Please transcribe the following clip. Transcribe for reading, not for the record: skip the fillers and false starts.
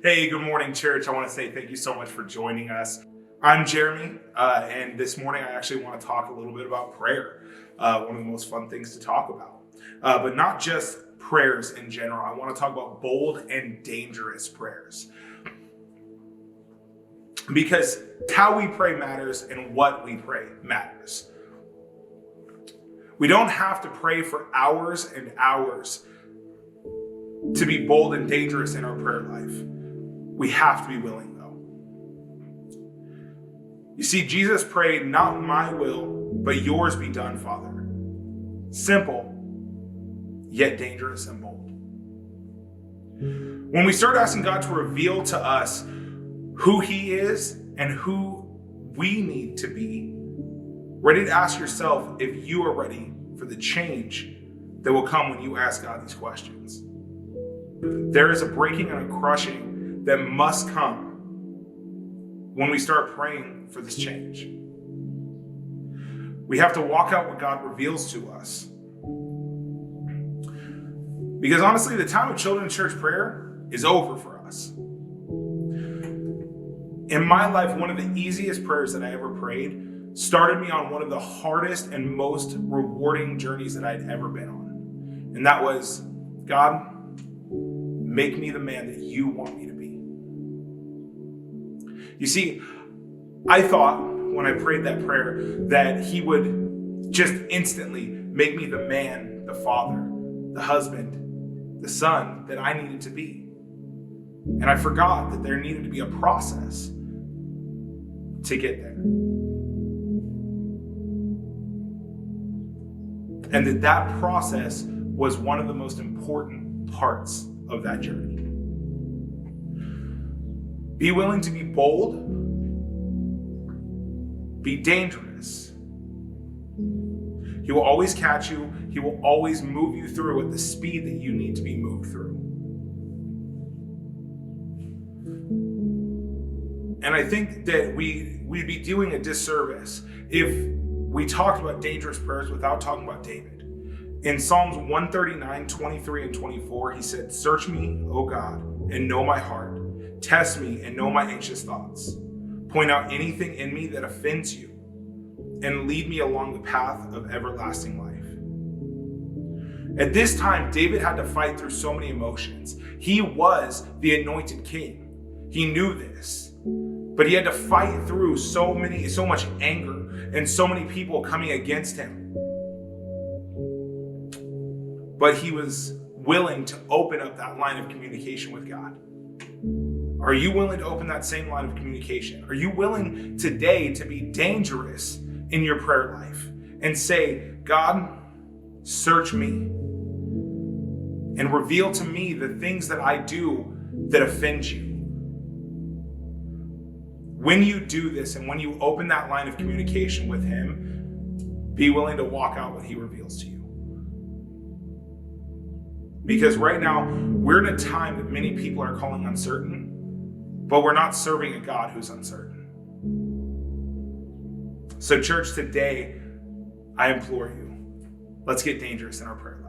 Hey, good morning, church. I want to say thank you so much for joining us. I'm Jeremy, and this morning I actually want to talk a little bit about prayer, one of the most fun things to talk about. But not just prayers in general. I want to talk about bold and dangerous prayers. Because how we pray matters and what we pray matters. We don't have to pray for hours and hours to be bold and dangerous in our prayer life. We have to be willing, though. You see, Jesus prayed, "Not my will, but yours be done, Father." Simple, yet dangerous and bold. When we start asking God to reveal to us who He is and who we need to be, ready to ask yourself if you are ready for the change that will come when you ask God these questions. There is a breaking and a crushing that must come when we start praying for this change. We have to walk out what God reveals to us. Because honestly, the time of children's church prayer is over for us. In my life, one of the easiest prayers that I ever prayed started me on one of the hardest and most rewarding journeys that I'd ever been on. And that was, God, make me the man that you want me to be. You see, I thought when I prayed that prayer that He would just instantly make me the man, the father, the husband, the son that I needed to be. And I forgot that there needed to be a process to get there. And that process was one of the most important parts of that journey. Be willing to be bold, be dangerous. He will always catch you. He will always move you through at the speed that you need to be moved through. And I think that we'd be doing a disservice if we talked about dangerous prayers without talking about David. In Psalms 139, 23, and 24, he said, "Search me, O God, and know my heart. Test me and know my anxious thoughts. Point out anything in me that offends you, and lead me along the path of everlasting life." At this time, David had to fight through so many emotions. He was the anointed king. He knew this. But he had to fight through so much anger and so many people coming against him. But he was willing to open up that line of communication with God. Are you willing to open that same line of communication? Are you willing today to be dangerous in your prayer life and say, "God, search me and reveal to me the things that I do that offend you"? When you do this and when you open that line of communication with Him, be willing to walk out what He reveals to you. Because right now, we're in a time that many people are calling uncertain, but we're not serving a God who's uncertain. So church, today, I implore you, let's get dangerous in our prayer life.